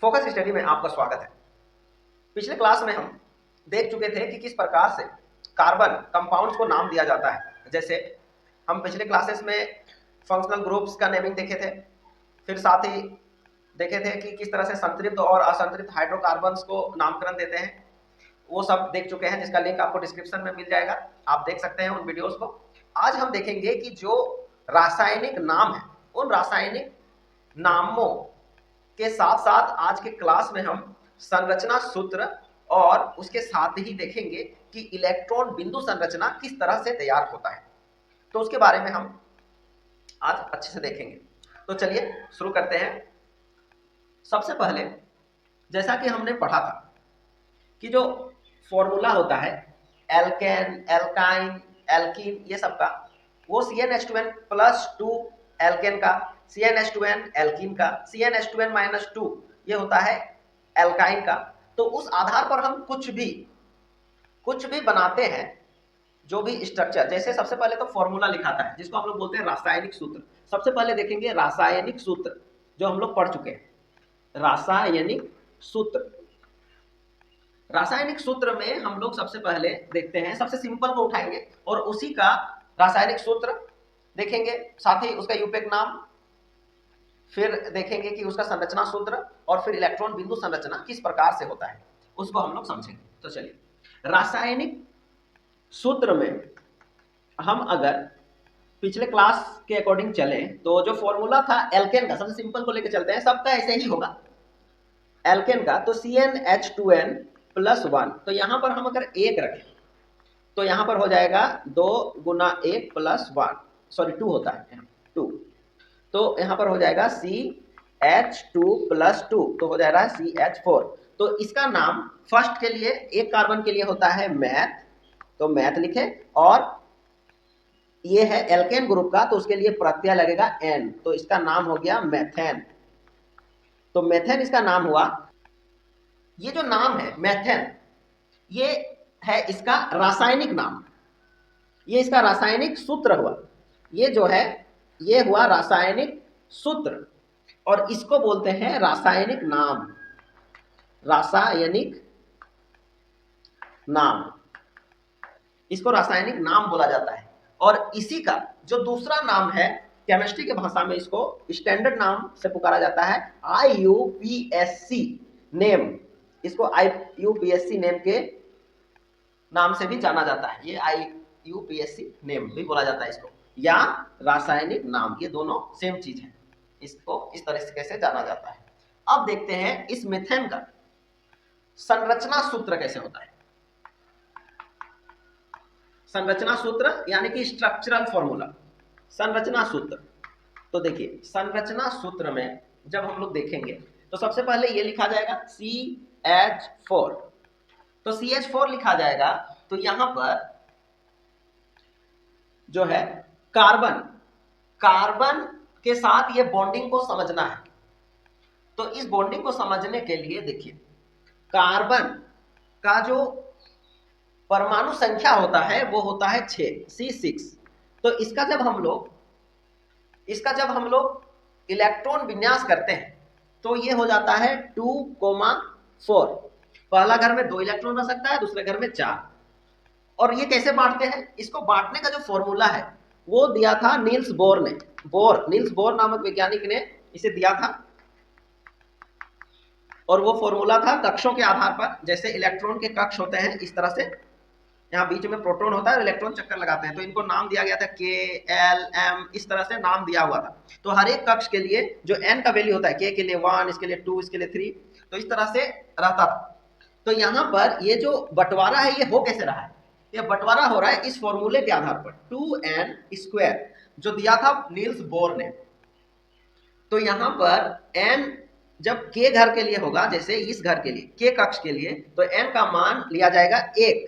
Focus study में आपका स्वागत है। पिछले क्लास में हम देख चुके थे कि किस प्रकार से कार्बन कंपाउंड्स को नाम दिया जाता है। जैसे हम पिछले क्लासेस में फंक्शनल ग्रुप्स का नेमिंग देखे थे, फिर साथ ही देखे थे कि किस तरह से संतृप्त और असंतृप्त हाइड्रोकार्बन्स को नामकरण देते हैं। वो सब देख चुके हैं, जिसका लिंक आपको डिस्क्रिप्शन में मिल जाएगा, आप देख सकते हैं उन वीडियोस को। आज हम देखेंगे कि जो रासायनिक नाम है, उन रासायनिक नामों के साथ साथ आज के क्लास में हम संरचना सूत्र और उसके साथ ही देखेंगे कि इलेक्ट्रॉन बिंदु संरचना किस तरह से तैयार होता है, तो उसके बारे में हम आज अच्छे से देखेंगे। तो चलिए शुरू करते हैं। सबसे पहले जैसा कि हमने पढ़ा था कि जो फॉर्मूला होता है एल्केन, एल्काइन, एल्कीन, ये सब का, वो CnH2n प्लस 2 एल्केन का, CnH2n एल्कीन का, CnH2n माइनस 2 ये होता है एल्काइन का। तो उस आधार पर हम कुछ भी बनाते हैं, जो भी स्ट्रक्चर। जैसे सबसे पहले तो फॉर्मूला लिखाता है, जिसको हम लोग बोलते हैं रासायनिक सूत्र। सबसे पहले देखेंगे रासायनिक सूत्र, जो हम लोग पढ़ चुके हैं। रासायनिक सूत्र, रासायनिक सूत्र में हम लोग सबसे पहले देखते हैं, सबसे सिंपल को उठाएंगे और उसी का रासायनिक सूत्र देखेंगे, साथ ही उसका यूपेक नाम, फिर देखेंगे कि उसका संरचना सूत्र, और फिर इलेक्ट्रॉन बिंदु संरचना किस प्रकार से होता है, उसको हम लोग समझेंगे। तो चलिए, रासायनिक सूत्र में हम अगर पिछले क्लास के अकॉर्डिंग चलें तो जो फॉर्मूला था एल्केन का, सबसे सिंपल को लेकर चलते हैं, सबका ऐसे ही होगा एल्केन का। तो CnH2n प्लस 1, तो यहां पर हम अगर 1 रखें तो यहां पर हो जाएगा 2 गुना 1 प्लस 1, सॉरी 2 होता है 2, तो यहां पर हो जाएगा CH2 प्लस 2, तो हो जाएगा CH4। तो इसका नाम फर्स्ट के लिए, एक कार्बन के लिए होता है मैथ, तो मैथ लिखे, और ये है एल्केन ग्रुप का, तो उसके लिए प्रत्यय लगेगा N, तो इसका नाम हो गया मेथेन। तो मेथेन इसका नाम हुआ। ये जो नाम है मेथेन, ये है इसका रासायनिक नाम, ये इसका रासायनिक सूत्र हुआ। ये जो है ये हुआ रासायनिक सूत्र, और इसको बोलते हैं रासायनिक नाम। रासायनिक नाम, इसको रासायनिक नाम बोला जाता है। और इसी का जो दूसरा नाम है, केमिस्ट्री के भाषा में इसको स्टैंडर्ड नाम से पुकारा जाता है IUPAC नेम। इसको IUPAC नेम के नाम से भी जाना जाता है, ये IUPAC नेम भी बोला जाता है इसको, या रासायनिक नाम, ये दोनों सेम चीज है, इसको इस तरीके से जाना जाता है। अब देखते हैं इस मीथेन का संरचना सूत्र कैसे होता है। संरचना सूत्र यानी कि स्ट्रक्चरल फॉर्मूला, संरचना सूत्र। तो देखिए, संरचना सूत्र में जब हम लोग देखेंगे तो सबसे पहले ये लिखा जाएगा CH4, तो CH4 लिखा जाएगा। तो यहां पर जो है कार्बन, कार्बन के साथ ये बॉन्डिंग को समझना है। तो इस बॉन्डिंग को समझने के लिए देखिए, कार्बन का जो परमाणु संख्या होता है वो होता है 6, C6। तो इसका जब हम लोग इलेक्ट्रॉन विन्यास करते हैं तो ये हो जाता है 2,4। पहला घर में 2 इलेक्ट्रॉन रह सकता है, दूसरे घर में 4। और ये कैसे बांटते हैं, इसको बांटने का जो फॉर्मूला है वो दिया था नील्स बोर ने। नील्स बोर नामक वैज्ञानिक ने इसे दिया था, और वो फॉर्मूला था कक्षों के आधार पर। जैसे इलेक्ट्रॉन के कक्ष होते हैं इस तरह से, यहाँ बीच में प्रोटॉन होता है और इलेक्ट्रॉन चक्कर लगाते हैं, तो इनको नाम दिया गया था K, L, M, इस तरह से नाम दिया हुआ था। तो हर एक कक्ष के लिए जो N का वैल्यू होता है, K के लिए 1, इसके लिए 2, इसके लिए 3, तो इस तरह से रहता था। तो यहाँ पर ये जो बंटवारा है ये हो कैसे रहा है, ये बंटवारा हो रहा है इस फॉर्मूले के आधार पर 2n² जो दिया था नील्स बोर ने। तो यहाँ पर n जब K घर के लिए होगा, जैसे इस घर के लिए, K कक्ष के लिए, तो n का मान लिया जाएगा 1,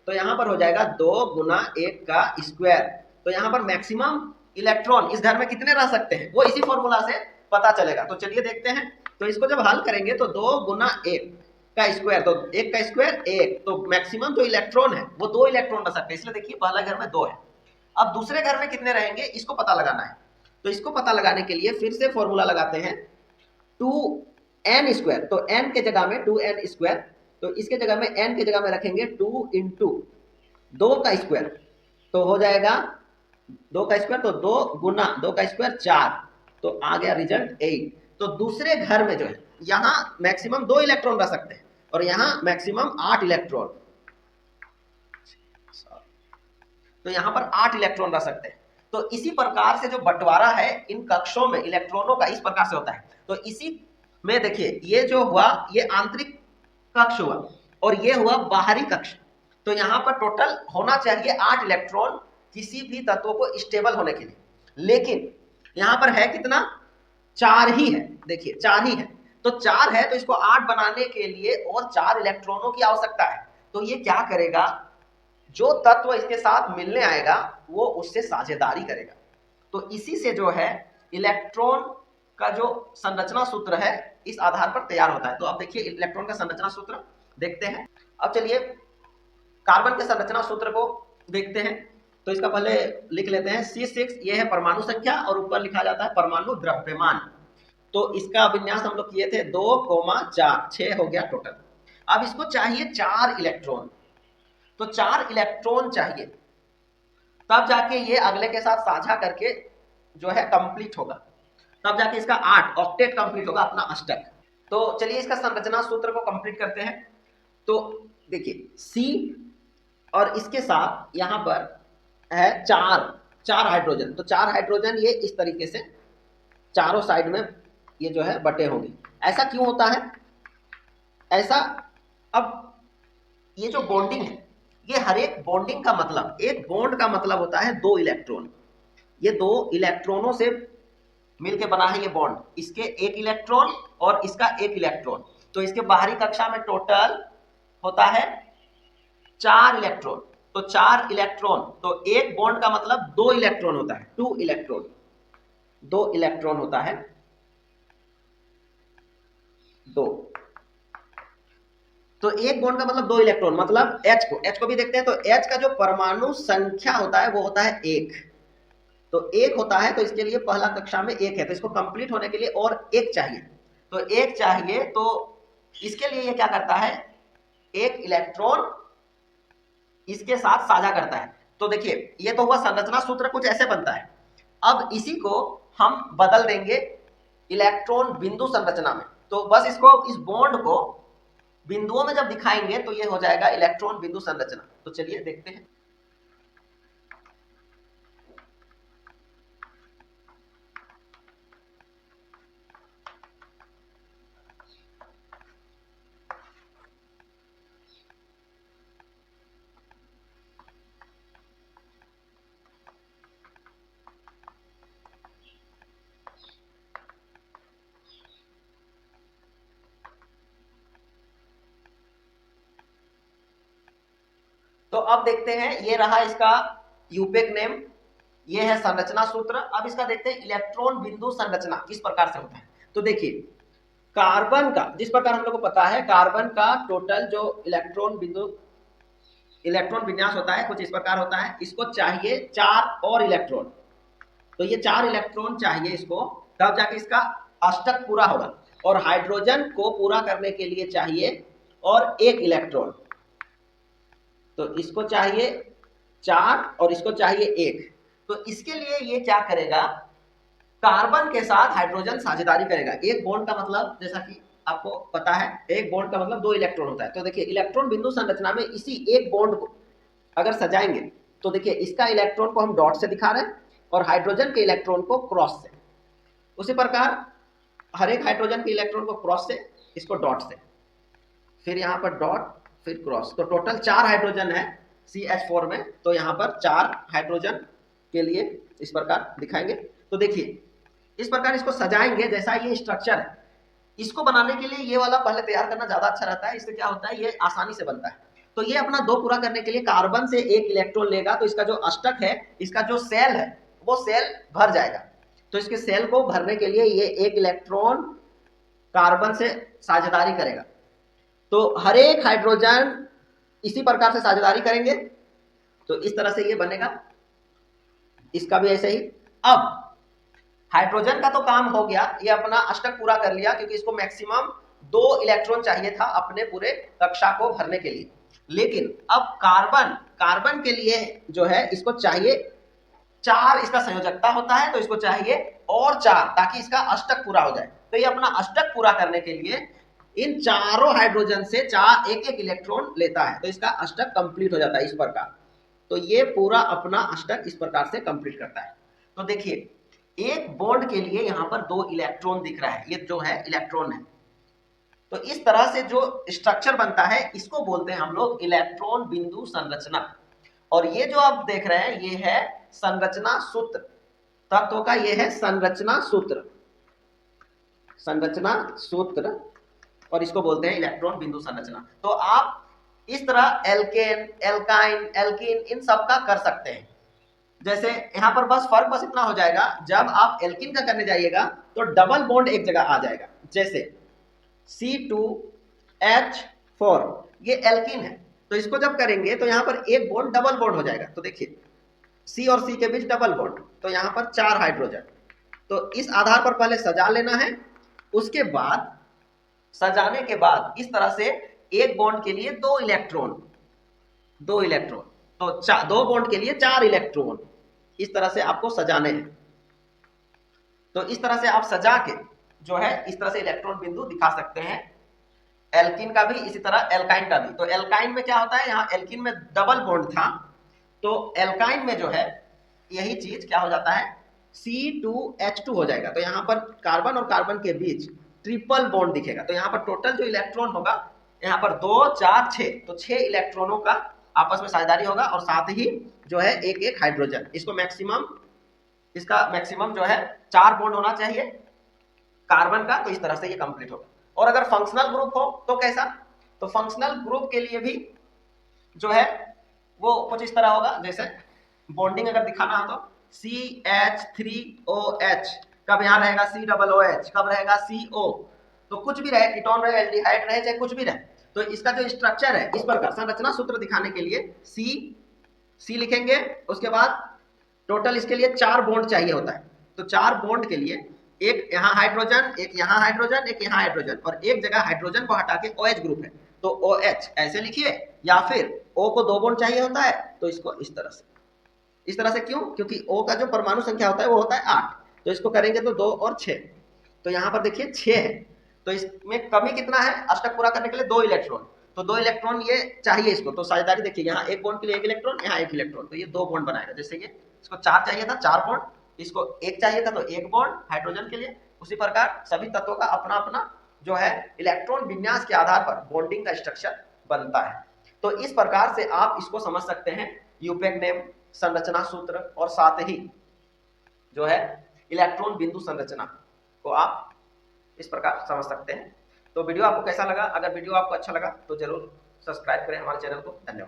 तो यहां पर हो जाएगा 2 गुना 1 का स्क्वायर। तो यहां पर मैक्सिमम इलेक्ट्रॉन इस घर में कितने रह सकते हैं वो इसी फॉर्मूला से पता चलेगा। तो चलिए देखते हैं। तो इसको जब हल करेंगे तो 2 गुना 1 का स्क्वायर, तो 1 का स्क्वायर 1, तो मैक्सिमम जो इलेक्ट्रॉन है वो 2 इलेक्ट्रॉन रह सकते हैं, इसलिए देखिए पहला घर में 2 है। अब दूसरे घर में कितने रहेंगे इसको पता लगाना है। तो इसको पता लगाने के लिए फिर से फॉर्मूला लगाते हैं, 2 एन स्क्वायर, तो एन के जगह में 2n स्क्वायर, तो इसके जगह में एन के जगह में रखेंगे 2 इंटू 2 का स्क्वायर, तो हो जाएगा 2 का स्क्वायर, तो 2 गुना 2 का स्क्वायर 4, तो आ गया रिजल्ट 8। तो दूसरे घर में जो है यहाँ मैक्सिमम 2 इलेक्ट्रॉन रह सकते हैं और यहाँ मैक्सिमम 8 इलेक्ट्रॉन, तो यहाँ पर 8 इलेक्ट्रॉन रह सकते हैं। तो इसी प्रकार से जो बंटवारा है इन कक्षों में इलेक्ट्रॉनों का इस प्रकार से होता है। तो इसी में देखिए ये जो हुआ ये आंतरिक कक्ष हुआ और ये हुआ बाहरी कक्ष। तो यहाँ पर टोटल होना चाहिए 8 इलेक्ट्रॉन किसी भी तत्व को स्टेबल होने के लिए, लेकिन यहाँ पर है कितना, 4 ही है। देखिए 4 ही है, तो 4 है तो इसको 8 बनाने के लिए और 4 इलेक्ट्रॉनों की आवश्यकता है। तो ये क्या करेगा, जो तत्व इसके साथ मिलने आएगा वो उससे साझेदारी करेगा। तो इसी से जो है इलेक्ट्रॉन का जो संरचना सूत्र है इस आधार पर तैयार होता है। तो अब देखिए इलेक्ट्रॉन का संरचना सूत्र देखते हैं। अब चलिए कार्बन के संरचना सूत्र को देखते हैं। तो इसका पहले लिख लेते हैं C6, ये है परमाणु संख्या और ऊपर लिखा जाता है परमाणु द्रव्यमान। तो इसका विन्यास हम लोग किए थे 2,4, 6 हो गया टोटल। अब इसको चाहिए 4 इलेक्ट्रॉन, तो 4 इलेक्ट्रॉन चाहिए, तब जाके ये अगले के साथ साझा करके जो है कंप्लीट होगा, तब जाके इसका 8 ऑक्टेट कंप्लीट होगा, अपना अष्टक। तो चलिए इसका संरचना सूत्र को कंप्लीट करते हैं। तो देखिए C और इसके साथ यहाँ पर है 4 हाइड्रोजन, तो 4 हाइड्रोजन ये इस तरीके से चारों साइड में ये जो है बटे होंगे। ऐसा क्यों होता है ऐसा, अब ये जो बॉन्डिंग है ये हर एक बॉन्डिंग का मतलब, एक बॉन्ड का मतलब होता है 2 इलेक्ट्रॉन। ये 2 इलेक्ट्रॉनों से मिलके बना है ये बॉन्ड, इसके 1 इलेक्ट्रॉन और इसका 1 इलेक्ट्रॉन। तो इसके बाहरी कक्षा में टोटल होता है 4 इलेक्ट्रॉन, तो 4 इलेक्ट्रॉन, तो एक बॉन्ड का मतलब 2 इलेक्ट्रॉन होता है, 2 इलेक्ट्रॉन, 2 इलेक्ट्रॉन होता है, 2। तो एक बॉन्ड का मतलब 2 इलेक्ट्रॉन, मतलब H को भी देखते हैं। तो H का जो परमाणु संख्या होता है वो होता है 1, तो 1 होता है, तो इसके लिए पहला कक्षा में 1 है, तो इसको कंप्लीट होने के लिए और 1 चाहिए। तो 1 चाहिए, तो इसके लिए ये क्या करता है, 1 इलेक्ट्रॉन इसके साथ साझा करता है। तो देखिए ये तो हुआ संरचना सूत्र, कुछ ऐसे बनता है। अब इसी को हम बदल देंगे इलेक्ट्रॉन बिंदु संरचना में। तो बस इसको, इस बॉन्ड को बिंदुओं में जब दिखाएंगे तो ये हो जाएगा इलेक्ट्रॉन बिंदु संरचना। तो चलिए देखते हैं। तो अब देखते हैं, ये रहा इसका यूपेक नेम, ये है संरचना सूत्र। अब इसका देखते हैं इलेक्ट्रॉन बिंदु संरचना किस प्रकार से होता है। तो देखिए कार्बन का, जिस प्रकार हम लोग को पता है कार्बन का टोटल जो इलेक्ट्रॉन विन्यास होता है कुछ इस प्रकार होता है। इसको चाहिए 4 और इलेक्ट्रॉन, तो ये 4 इलेक्ट्रॉन चाहिए इसको, तब जाके इसका अष्टक पूरा होगा। और हाइड्रोजन को पूरा करने के लिए चाहिए और 1 इलेक्ट्रॉन, तो इसको चाहिए 4 और इसको चाहिए 1। तो इसके लिए ये क्या करेगा, कार्बन के साथ हाइड्रोजन साझेदारी करेगा। एक बॉन्ड का मतलब जैसा कि आपको पता है, एक बॉन्ड का मतलब 2 इलेक्ट्रॉन होता है। तो देखिए इलेक्ट्रॉन बिंदु संरचना में इसी एक बॉन्ड को अगर सजाएंगे तो देखिए इसका इलेक्ट्रॉन को हम डॉट से दिखा रहे हैं और हाइड्रोजन के इलेक्ट्रॉन को क्रॉस से। उसी प्रकार हर एक हाइड्रोजन के इलेक्ट्रॉन को क्रॉस से, इसको डॉट से, फिर यहाँ पर डॉट, फिर क्रॉस। तो टोटल 4 हाइड्रोजन है CH4 में, तो यहाँ पर 4 हाइड्रोजन के लिए इस प्रकार दिखाएंगे। तो देखिए इस प्रकार इसको सजाएंगे, जैसा ये स्ट्रक्चर है इसको बनाने के लिए ये वाला पहले तैयार करना ज्यादा अच्छा रहता है। इससे क्या होता है, ये आसानी से बनता है। तो ये अपना 2 पूरा करने के लिए कार्बन से 1 इलेक्ट्रॉन लेगा, तो इसका जो अष्टक है, इसका जो सेल है वो सेल भर जाएगा। तो इसके सेल को भरने के लिए ये 1 इलेक्ट्रॉन कार्बन से साझेदारी करेगा। तो हर एक हाइड्रोजन इसी प्रकार से साझेदारी करेंगे, तो इस तरह से ये बनेगा, इसका भी ऐसे ही। अब हाइड्रोजन का तो काम हो गया, ये अपना अष्टक पूरा कर लिया, क्योंकि इसको मैक्सिमम 2 इलेक्ट्रॉन चाहिए था अपने पूरे कक्षा को भरने के लिए। लेकिन अब कार्बन, कार्बन के लिए जो है इसको चाहिए 4, इसका संयोजकता होता है तो इसको चाहिए और 4, ताकि इसका अष्टक पूरा हो जाए। तो ये अपना अष्टक पूरा करने के लिए इन चारों हाइड्रोजन से 4 एक एक इलेक्ट्रॉन लेता है, तो इसका अष्टक कंप्लीट हो जाता है इस प्रकार। तो ये पूरा अपना अष्टक इस प्रकार से कंप्लीट करता है। तो देखिए, एक बॉन्ड के लिए यहां पर 2 इलेक्ट्रॉन दिख रहा है, ये जो है इलेक्ट्रॉन है। तो इस तरह से जो स्ट्रक्चर बनता है इसको बोलते हैं हम लोग इलेक्ट्रॉन बिंदु संरचना। और ये जो आप देख रहे हैं ये है संरचना सूत्र, तत्व का ये है संरचना सूत्र, संरचना सूत्र, और इसको बोलते हैं इलेक्ट्रॉन बिंदु संरचना। तो आप इस तरह एल्केन, एल्काइन, एल्कीन इन सब का कर सकते हैं। जैसे यहां पर बस फर्क बस इतना हो जाएगा, जब आप एल्कीन का करने जाइएगा तो डबल बॉन्ड एक जगह आ जाएगा। जैसे C2H4 ये एल्कीन है, तो इसको जब करेंगे तो यहां पर एक बॉन्ड डबल बॉन्ड हो जाएगा। तो देखिए C और C के बीच डबल बॉन्ड, तो यहां पर 4 हाइड्रोजन। तो इस आधार पर पहले सजा लेना है, उसके बाद सजाने के बाद इस तरह से एक बॉन्ड के लिए 2 इलेक्ट्रॉन, 2 इलेक्ट्रॉन, तो 2 बॉन्ड के लिए 4 इलेक्ट्रॉन, इस तरह से आपको सजाने हैं। तो इस तरह से आप सजा के जो है इस तरह से इलेक्ट्रॉन बिंदु दिखा सकते हैं। एल्कीन का भी इसी तरह, एल्काइन का भी। तो एल्काइन में क्या होता है, यहाँ एल्कीन में डबल बॉन्ड था, तो एल्काइन में जो है यही चीज क्या हो जाता है, C2H2 हो जाएगा। तो यहाँ पर कार्बन और कार्बन के बीच ट्रिपल बॉन्ड दिखेगा। तो यहाँ पर टोटल जो इलेक्ट्रॉन होगा यहाँ पर 2, 4, 6, तो 6 इलेक्ट्रॉनों का आपस में साझेदारी होगा, और साथ ही जो है एक एक हाइड्रोजन। इसको मैक्सिमम, इसका मैक्सिमम जो है 4 बॉन्ड होना चाहिए कार्बन का, तो इस तरह से ये कंप्लीट होगा। और अगर फंक्शनल ग्रुप हो तो कैसा, तो फंक्शनल ग्रुप के लिए भी जो है वो कुछ इस तरह होगा। जैसे बॉन्डिंग अगर दिखाना हो तो CH3OH, कब यहाँ रहेगा COOH, कब रहेगा CO, तो कुछ भी रहे, कीटोन रहे, एल्डिहाइड रहे, चाहे कुछ भी रहे, तो इसका जो स्ट्रक्चर है इस प्रकार संरचना सूत्र दिखाने के लिए C लिखेंगे। उसके बाद टोटल इसके लिए 4 बॉन्ड चाहिए होता है। तो 4 बॉन्ड के लिए एक यहाँ हाइड्रोजन, एक यहाँ हाइड्रोजन, एक यहाँ हाइड्रोजन, और एक जगह हाइड्रोजन को हटा के OH ग्रुप है, तो OH ऐसे लिखिए। या फिर O को 2 बॉन्ड चाहिए होता है, तो इसको इस तरह से, इस तरह से क्यों, क्योंकि O का जो परमाणु संख्या होता है वो होता है 8, तो इसको करेंगे तो 2 और 6, तो यहाँ पर देखिए 6 है। तो इसमें कमी कितना है, अष्टक पूरा करने के लिए 2 इलेक्ट्रॉन, तो 2 इलेक्ट्रॉन ये चाहिए इसको। तो साझेदारी देखिए, यहाँ एक बॉन्ड के लिए 1 इलेक्ट्रॉन, यहाँ 1 इलेक्ट्रॉन, तो ये 2 बॉन्ड बनाएगा। जैसे ये इसको 4 चाहिए था, 4 बॉन्ड, इसको 1 चाहिए था तो 1 बॉन्ड हाइड्रोजन के लिए। उसी प्रकार सभी तत्वों का अपना अपना जो है इलेक्ट्रॉन विन्यास के आधार पर बॉन्डिंग का स्ट्रक्चर बनता है। तो इस प्रकार से आप इसको समझ सकते हैं, यूपेक नेम, संरचना सूत्र, और साथ ही जो है इलेक्ट्रॉन बिंदु संरचना को आप इस प्रकार समझ सकते हैं। तो वीडियो आपको कैसा लगा, अगर वीडियो आपको अच्छा लगा तो जरूर सब्सक्राइब करें हमारे चैनल को। धन्यवाद।